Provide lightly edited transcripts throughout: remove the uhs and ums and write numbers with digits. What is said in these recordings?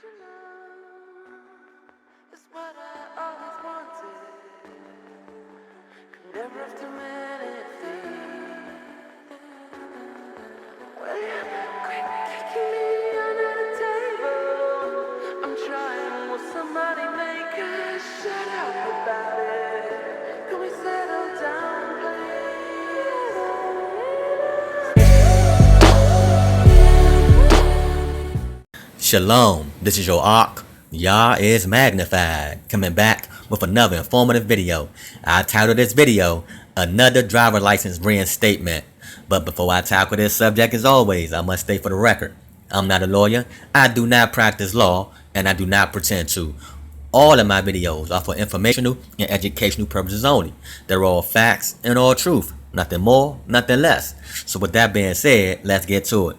you know it's what I always wanted. Could never have too many things. Well, you quit kicking me under the table. I'm trying, will somebody make us shut up about it? Can we settle down, please? Shalom, this is your Ark, Yah is Magnified, coming back with another informative video. I titled this video, Another Driver License Reinstatement. But before I tackle this subject, as always, I must state for the record, I'm not a lawyer, I do not practice law, and I do not pretend to. All of my videos are for informational and educational purposes only. They're all facts and all truth, nothing more, nothing less. So with that being said, let's get to it.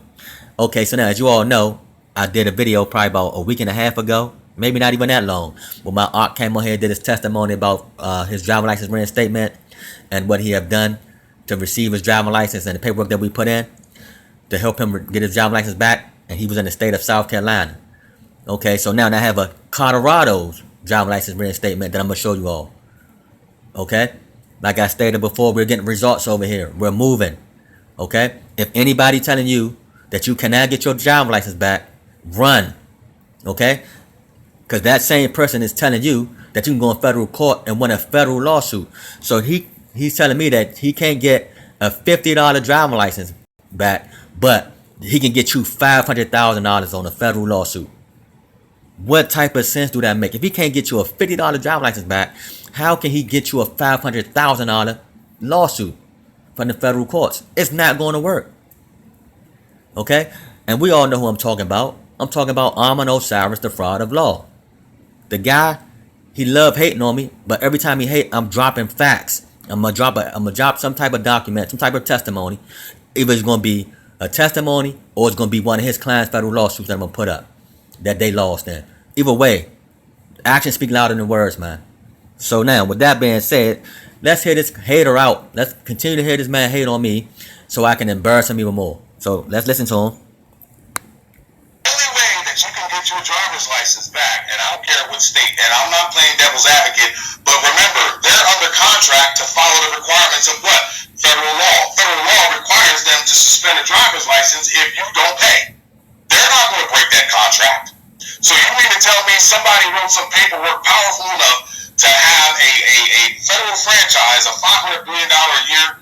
Okay, so now as you all know, I did a video probably about a week and a half ago, maybe not even that long, when my aunt came on here and did his testimony about his driver license reinstatement and what he have done to receive his driver license and the paperwork that we put in to help him get his driver license back, and he was in the state of South Carolina. Okay, so now I have a Colorado's driver license reinstatement that I'm going to show you all. Okay, like I stated before, we're getting results over here. We're moving. Okay, if anybody telling you that you cannot get your driver license back, run. Okay, because that same person is telling you that you can go in federal court and win a federal lawsuit. So he's telling me that he can't get a $50 driver license back, but he can get you $500,000 on a federal lawsuit. What type of sense do that make? If he can't get you a $50 driver license back, how can he get you a $500,000 lawsuit from the federal courts? It's not going to work. Okay, and we all know who I'm talking about. I'm talking about Armand Osiris, the fraud of law. The guy, he loved hating on me, but every time he hate, I'm dropping facts. I'm gonna drop some type of document, some type of testimony. Either it's gonna be a testimony or it's gonna be one of his clients' federal lawsuits that I'm gonna put up that they lost in. Either way, actions speak louder than words, man. So now, with that being said, let's hear this hater out. Let's continue to hear this man hate on me so I can embarrass him even more. So let's listen to him. The only way that you can get your driver's license back, and I don't care what state, and I'm not playing devil's advocate, but remember, they're under contract to follow the requirements of what? Federal law. Federal law requires them to suspend a driver's license if you don't pay. They're not going to break that contract. So you mean to tell me somebody wrote some paperwork powerful enough to have a federal franchise, a $500 billion a year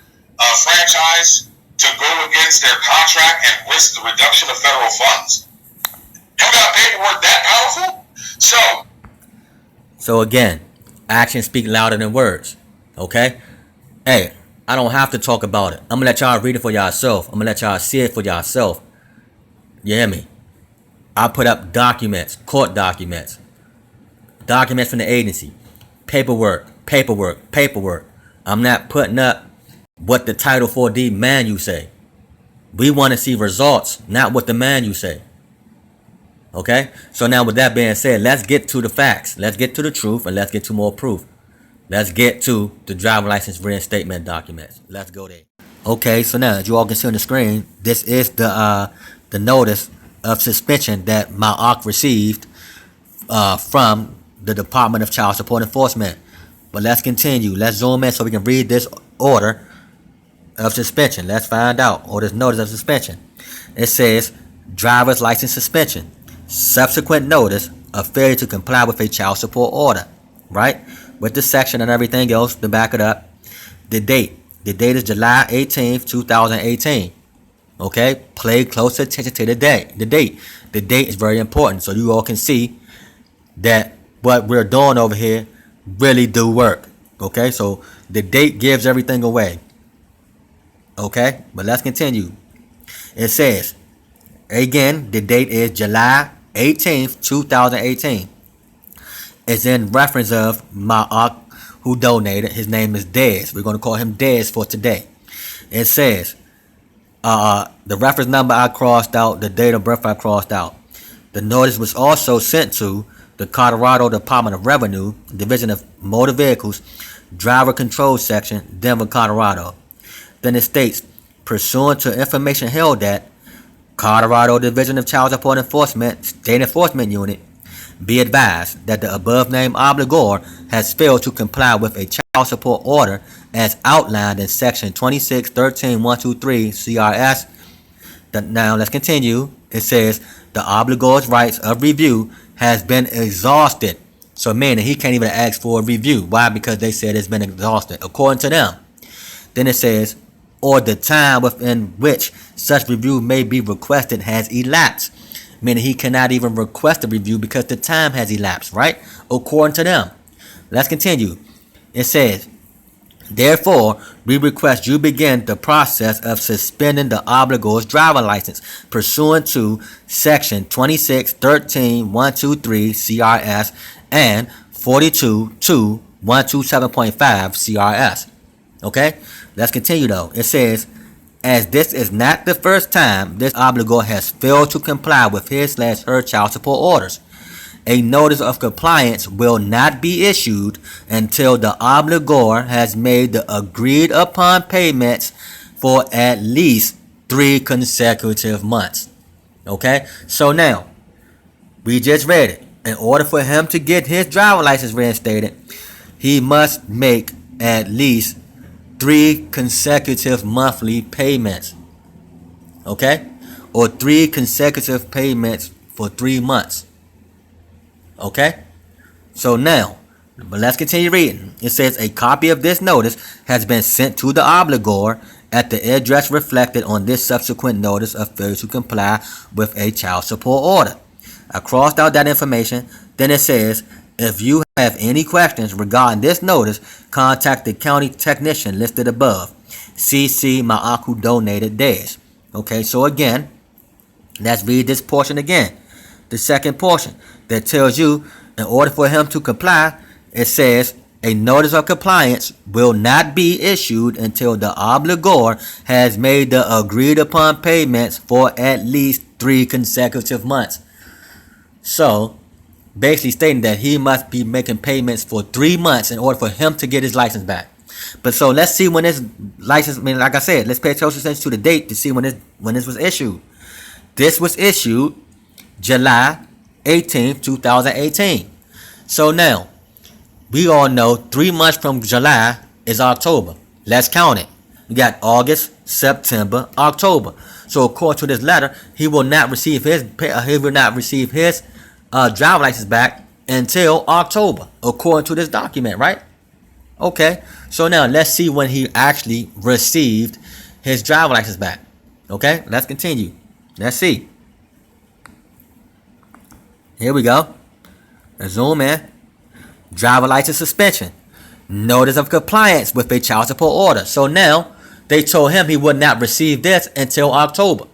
franchise, to go against their contract and risk the reduction of federal funds? You got paperwork that powerful? So again, actions speak louder than words. Okay? Hey, I don't have to talk about it. I'm gonna let y'all read it for yourself. I'm gonna let y'all see it for yourself. You hear me? I put up documents, court documents from the agency, paperwork. I'm not putting up what the Title 4D manual say. We want to see results, not what the manual say. Okay? So now with that being said, let's get to the facts. Let's get to the truth, and let's get to more proof. Let's get to the driver license reinstatement documents. Let's go there. Okay, so now as you all can see on the screen, this is the notice of suspension that my ARC received from the Department of Child Support Enforcement. But let's continue. Let's zoom in so we can read this order of suspension. Let's find out. Or this notice of suspension. It says driver's license suspension. Subsequent notice of failure to comply with a child support order. Right? With the section and everything else to back it up. The date. The date is July 18th, 2018. Okay? Pay close attention to the date. The date is very important so you all can see that what we're doing over here really do work. Okay? So the date gives everything away. Okay, but let's continue. It says, again, the date is July 18th, 2018. It's in reference of my aunt who donated. His name is Dez. We're going to call him Dez for today. It says, the reference number I crossed out, the date of birth I crossed out. The notice was also sent to the Colorado Department of Revenue, Division of Motor Vehicles, Driver Control Section, Denver, Colorado. Then it states, pursuant to information held at Colorado Division of Child Support Enforcement, State Enforcement Unit, Be advised that the above named obligor has failed to comply with a child support order as outlined in section 26.13.123 CRS. Now let's continue. It says the obligor's rights of review has been exhausted. So meaning he can't even ask for a review. Why? Because they said it's been exhausted according to them. Then it says, or the time within which such review may be requested has elapsed. Meaning he cannot even request a review because the time has elapsed, right? According to them. Let's continue. It says, therefore, we request you begin the process of suspending the obligor's driver license pursuant to section 26.13.123 CRS and 42.2.127.5 CRS. Okay? Let's continue though. It says, as this is not the first time this obligor has failed to comply with his/her child support orders, a notice of compliance will not be issued until the obligor has made the agreed upon payments for at least 3 consecutive months. Okay? So now, we just read it. In order for him to get his driver license reinstated, he must make at least 3 consecutive monthly payments. Okay? Or 3 consecutive payments for 3 months. Okay? So now, but let's continue reading. It says a copy of this notice has been sent to the obligor at the address reflected on this subsequent notice of failure to comply with a child support order. I crossed out that information. Then it says, if you have any questions regarding this notice, contact the county technician listed above. CC Ma'aku donated dash. Okay, so again, let's read this portion again. The second portion that tells you in order for him to comply, it says a notice of compliance will not be issued until the obligor has made the agreed upon payments for at least 3 consecutive months. So, basically stating that he must be making payments for 3 months in order for him to get his license back. But so let's see when this license, like I said, let's pay close attention to the date to see when this was issued. This was issued July 18th, 2018. So now, we all know 3 months from July is October. Let's count it. We got August, September, October. So according to this letter, he will not receive his driver license back until October, according to this document, right? Okay, so now let's see when he actually received his driver license back. Okay, let's continue. Let's see. Here we go. Let's zoom in. Driver license suspension. Notice of compliance with a child support order. So now they told him he would not receive this until October.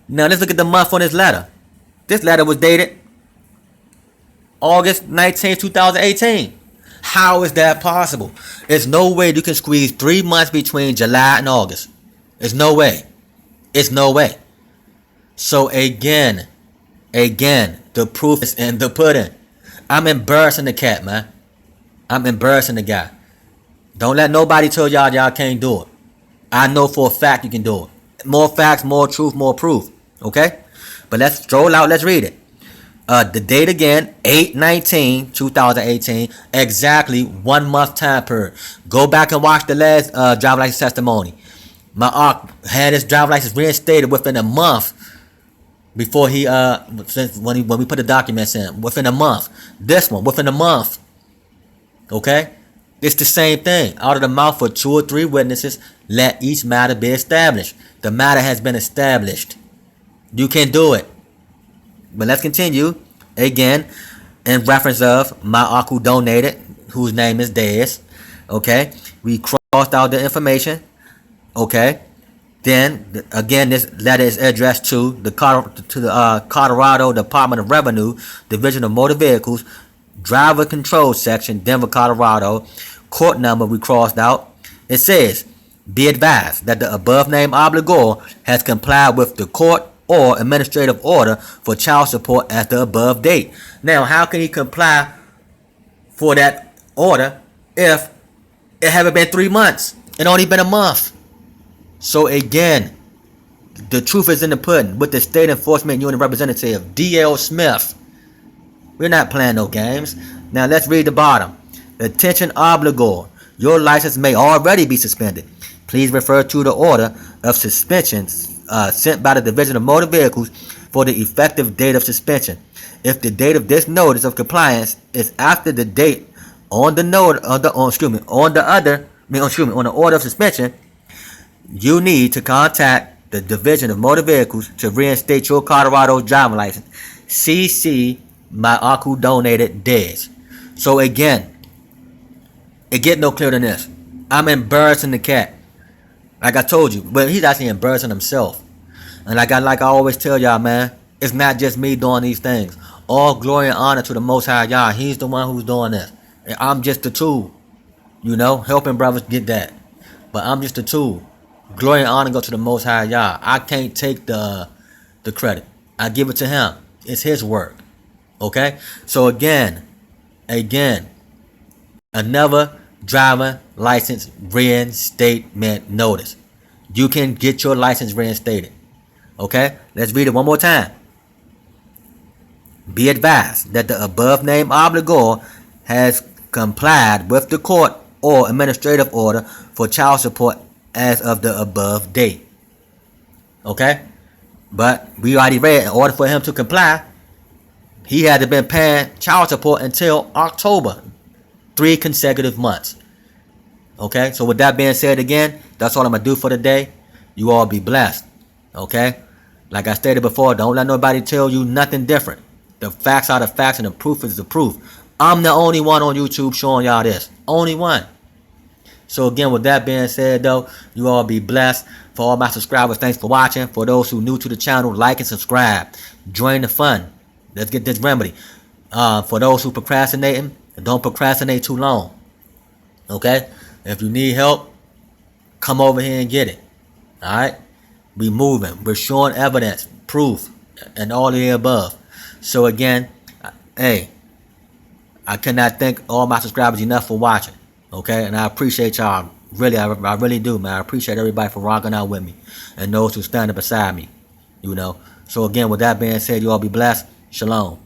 Now let's look at the month on this letter. This letter was dated August 19, 2018. How is that possible? There's no way you can squeeze 3 months between July and August. There's no way. It's no way. So again, the proof is in the pudding. I'm embarrassing the cat, man. I'm embarrassing the guy. Don't let nobody tell y'all can't do it. I know for a fact you can do it. More facts, more truth, more proof. Okay? But let's stroll out. Let's read it. The date again, 8/19/2018. Exactly 1 month time period. Go back and watch the last driver license testimony. My aunt had his driver license reinstated within a month before when we put the documents in. Within a month. This one, within a month. Okay? It's the same thing. Out of the mouth of 2 or 3 witnesses, let each matter be established. The matter has been established. You can do it. But let's continue. Again, in reference of Ma'aku donated, whose name is Dez. Okay? We crossed out the information. Okay? Then, again, this letter is addressed to the Colorado Department of Revenue, Division of Motor Vehicles, Driver Control Section, Denver, Colorado. Court number we crossed out. It says, be advised that the above named obligor has complied with the court or administrative order for child support at the above date. Now, how can he comply for that order if it haven't been 3 months? It only been a month. So again, the truth is in the pudding with the State Enforcement Unit Representative, D.L. Smith. We're not playing no games. Now let's read the bottom. Attention obligor. Your license may already be suspended. Please refer to the order of suspension sent by the Division of Motor Vehicles for the effective date of suspension. If the date of this notice of compliance is after the date on the order of suspension, you need to contact the Division of Motor Vehicles to reinstate your Colorado driving license. CC my uncle donated this. So again, it get no clearer than this. I'm embarrassing the cat. Like I told you, but he's actually embarrassing himself. And like I always tell y'all, man, it's not just me doing these things. All glory and honor to the Most High Yah. He's the one who's doing this. And I'm just the tool. You know, helping brothers get that. But I'm just a tool. Glory and honor go to the Most High Yah. I can't take the credit. I give it to him. It's his work. Okay? So again, another driver license reinstatement notice. You can get your license reinstated. Okay? Let's read it one more time. Be advised that the above named obligor has complied with the court or administrative order for child support as of the above date. Okay? But we already read, in order for him to comply, he had to been paying child support until October. 3 consecutive months. Okay? So with that being said again, that's all I'm going to do for today. You all be blessed. Okay? Like I stated before, don't let nobody tell you nothing different. The facts are the facts and the proof is the proof. I'm the only one on YouTube showing y'all this. Only one. So again, with that being said though, you all be blessed. For all my subscribers, thanks for watching. For those who new to the channel, like and subscribe. Join the fun. Let's get this remedy. For those who procrastinating, don't procrastinate too long. Okay? If you need help, come over here and get it. Alright? We moving. We're showing evidence, proof, and all of the above. So again, hey, I cannot thank all my subscribers enough for watching. Okay? And I appreciate y'all. Really, I really do, man. I appreciate everybody for rocking out with me. And those who standing beside me. You know. So again, with that being said, you all be blessed. Shalom.